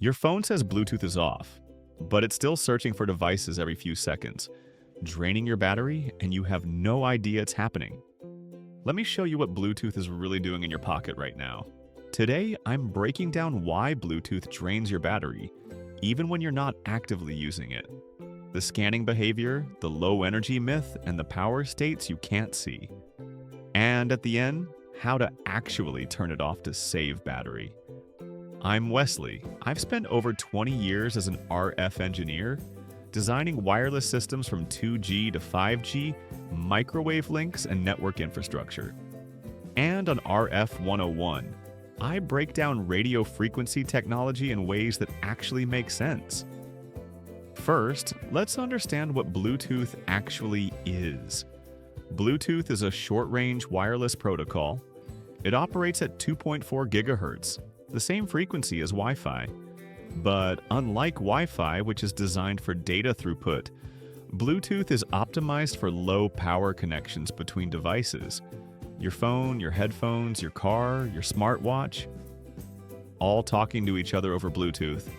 Your phone says Bluetooth is off, but it's still searching for devices every few seconds, draining your battery, and you have no idea it's happening. Let me show you what Bluetooth is really doing in your pocket right now. Today, I'm breaking down why Bluetooth drains your battery, even when you're not actively using it. The scanning behavior, the low energy myth, and the power states you can't see. And at the end, how to actually turn it off to save battery. I'm Wesley. I've spent over 20 years as an RF engineer, designing wireless systems from 2G to 5G, microwave links, and network infrastructure. And on RF 101, I break down radio frequency technology in ways that actually make sense. First, let's understand what Bluetooth actually is. Bluetooth is a short-range wireless protocol. It operates at 2.4 gigahertz, the same frequency as Wi-Fi. But unlike Wi-Fi, which is designed for data throughput, Bluetooth is optimized for low power connections between devices. Your phone, your headphones, your car, your smartwatch, all talking to each other over Bluetooth.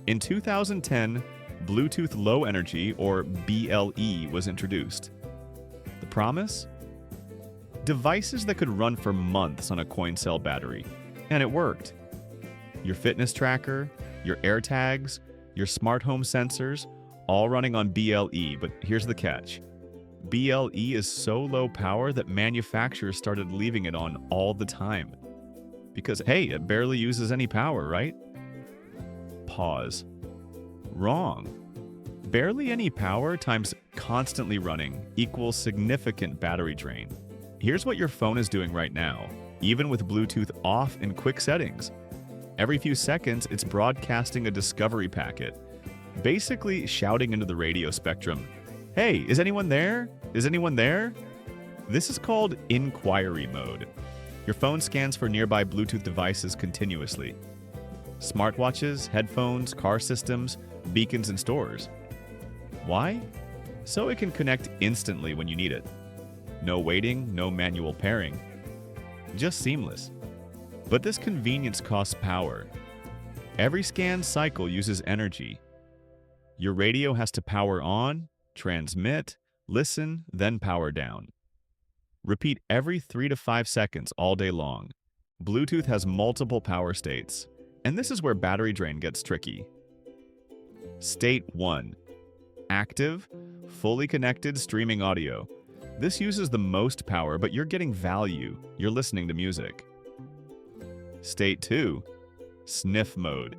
In 2010, Bluetooth Low Energy, or BLE, was introduced. The promise? Devices that could run for months on a coin cell battery. And it worked. Your fitness tracker, your AirTags, your smart home sensors, all running on BLE, but here's the catch. BLE is so low power that manufacturers started leaving it on all the time. Because, hey, it barely uses any power, right? Pause. Wrong. Barely any power times constantly running equals significant battery drain. Here's what your phone is doing right now, even with Bluetooth off in quick settings. Every few seconds, it's broadcasting a discovery packet, basically shouting into the radio spectrum, "Hey, is anyone there? Is anyone there?" This is called inquiry mode. Your phone scans for nearby Bluetooth devices continuously. Smartwatches, headphones, car systems, beacons, and stores. Why? So it can connect instantly when you need it. No waiting, no manual pairing. Just seamless. But this convenience costs power. Every scan cycle uses energy. Your radio has to power on, transmit, listen, then power down. Repeat every 3 to 5 seconds all day long. Bluetooth has multiple power states, and this is where battery drain gets tricky. State 1. Active, fully connected streaming audio. This uses the most power, but you're getting value. You're listening to music. State 2. Sniff mode.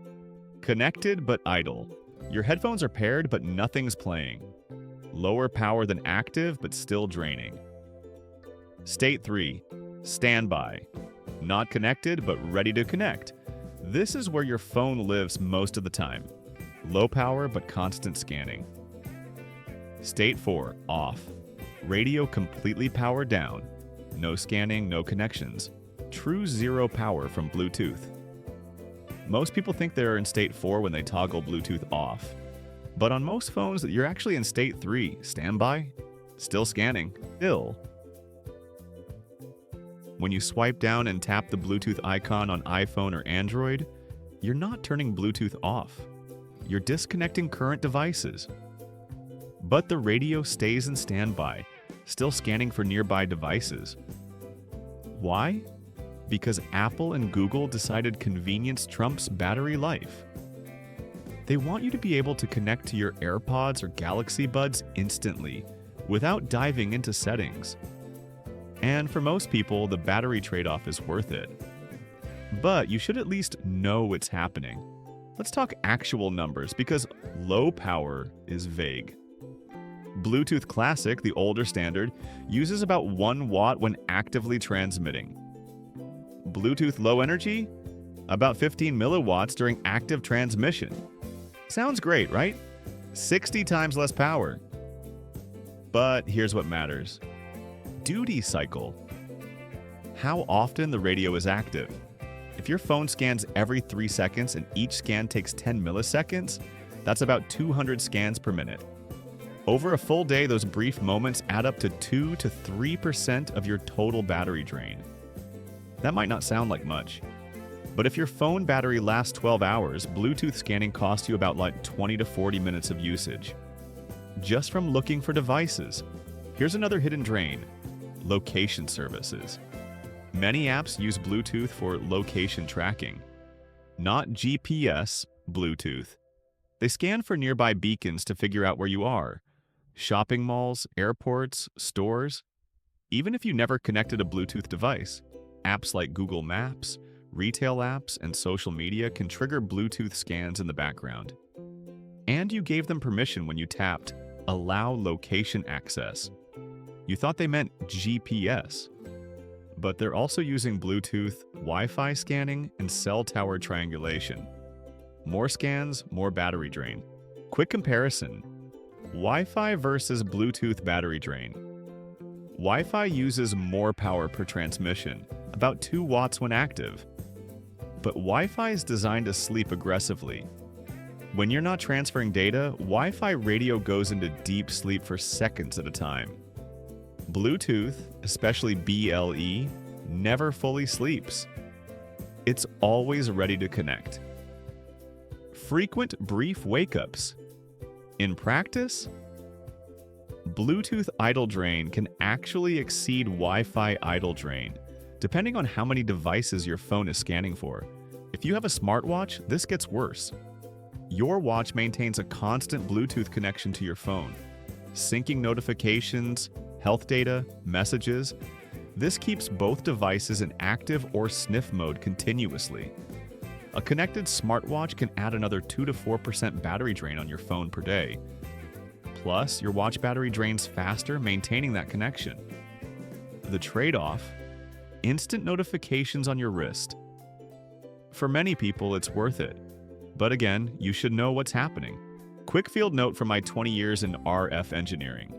Connected but idle. Your headphones are paired, but nothing's playing. Lower power than active, but still draining. State 3. Standby. Not connected, but ready to connect. This is where your phone lives most of the time. Low power, but constant scanning. State 4. Off. Radio completely powered down. No scanning, no connections. True zero power from Bluetooth. Most people think they're in state 4 when they toggle Bluetooth off. But on most phones, you're actually in state 3, standby, still scanning, still. When you swipe down and tap the Bluetooth icon on iPhone or Android, you're not turning Bluetooth off. You're disconnecting current devices. But the radio stays in standby, still scanning for nearby devices. Why? Because Apple and Google decided convenience trumps battery life. They want you to be able to connect to your AirPods or Galaxy Buds instantly, without diving into settings. And for most people, the battery trade-off is worth it. But you should at least know it's happening. Let's talk actual numbers, because low power is vague. Bluetooth Classic, the older standard, uses about 1 watt when actively transmitting. Bluetooth Low Energy? About 15 milliwatts during active transmission. Sounds great, right? 60 times less power. But here's what matters. Duty cycle. How often the radio is active. If your phone scans every 3 seconds and each scan takes 10 milliseconds, that's about 200 scans per minute. Over a full day, those brief moments add up to 2 to 3% of your total battery drain. That might not sound like much, But if your phone battery lasts 12 hours, Bluetooth scanning costs you about 20 to 40 minutes of usage. Just from looking for devices. Here's another hidden drain: location services. Many apps use Bluetooth for location tracking. Not GPS, Bluetooth. They scan for nearby beacons to figure out where you are. Shopping malls, airports, stores. Even if you never connected a Bluetooth device, apps like Google Maps, retail apps, and social media can trigger Bluetooth scans in the background. And you gave them permission when you tapped Allow Location Access. You thought they meant GPS. But they're also using Bluetooth, Wi-Fi scanning, and cell tower triangulation. More scans, more battery drain. Quick comparison: Wi-Fi versus Bluetooth battery drain. Wi-Fi uses more power per transmission, about 2 watts when active. But Wi-Fi is designed to sleep aggressively. When you're not transferring data, Wi-Fi radio goes into deep sleep for seconds at a time. Bluetooth, especially BLE, never fully sleeps. It's always ready to connect. Frequent brief wake-ups. In practice, Bluetooth idle drain can actually exceed Wi-Fi idle drain, depending on how many devices your phone is scanning for. If you have a smartwatch, this gets worse. Your watch maintains a constant Bluetooth connection to your phone, syncing notifications, health data, messages. This keeps both devices in active or sniff mode continuously. A connected smartwatch can add another 2 to 4% battery drain on your phone per day. Plus, your watch battery drains faster maintaining that connection. The trade-off: instant notifications on your wrist. For many people, it's worth it. But again, you should know what's happening. Quick field note from my 20 years in RF engineering.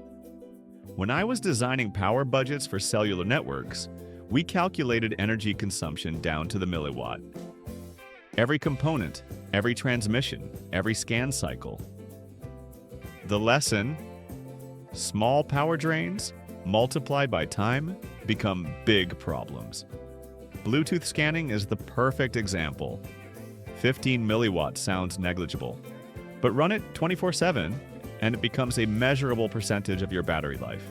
When I was designing power budgets for cellular networks, we calculated energy consumption down to the milliwatt. Every component, every transmission, every scan cycle. The lesson: small power drains, multiplied by time, become big problems. Bluetooth scanning is the perfect example. 15 milliwatts sounds negligible, but run it 24/7 and it becomes a measurable percentage of your battery life.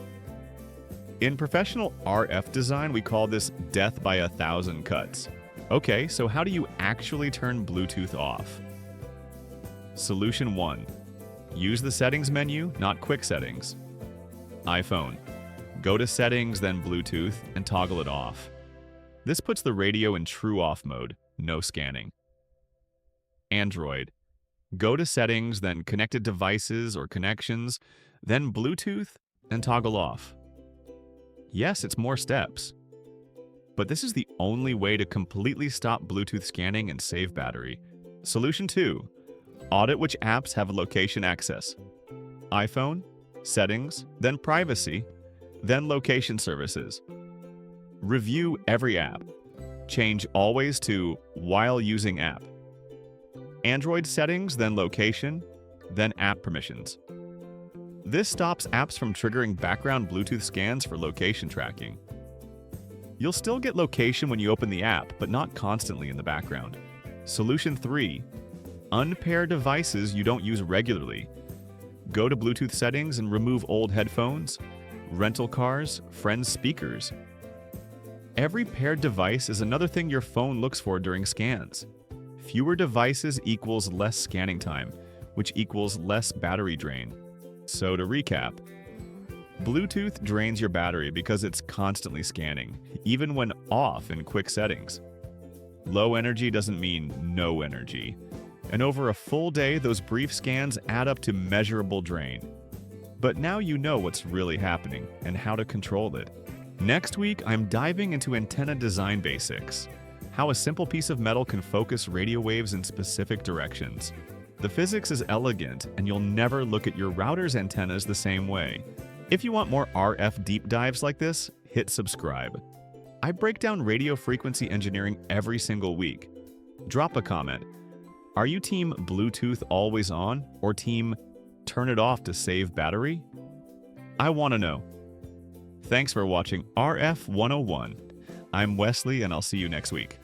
In professional RF design, we call this death by 1,000 cuts. Okay, so how do you actually turn Bluetooth off? Solution 1. Use the settings menu, not quick settings. iPhone. Go to settings, then Bluetooth, and toggle it off. This puts the radio in true off mode, no scanning. Android. Go to settings, then connected devices or connections, then Bluetooth, and toggle off. Yes, it's more steps. But this is the only way to completely stop Bluetooth scanning and save battery. Solution 2. Audit which apps have location access. iPhone, settings, then privacy, then location services. Review every app. Change always to while using app. Android settings, then location, then app permissions. This stops apps from triggering background Bluetooth scans for location tracking. You'll still get location when you open the app, but not constantly in the background. Solution 3. Unpair devices you don't use regularly. Go to Bluetooth settings and remove old headphones, rental cars, friends' speakers. Every paired device is another thing your phone looks for during scans. Fewer devices equals less scanning time, which equals less battery drain. So to recap, Bluetooth drains your battery because it's constantly scanning, even when off in quick settings. Low energy doesn't mean no energy. And over a full day, those brief scans add up to measurable drain. But now you know what's really happening and how to control it. Next week, I'm diving into antenna design basics. How a simple piece of metal can focus radio waves in specific directions. The physics is elegant, and you'll never look at your router's antennas the same way. If you want more RF deep dives like this, hit subscribe. I break down radio frequency engineering every single week. Drop a comment. Are you team Bluetooth always on or team turn it off to save battery? I want to know. Thanks for watching RF 101. I'm Wesley, and I'll see you next week.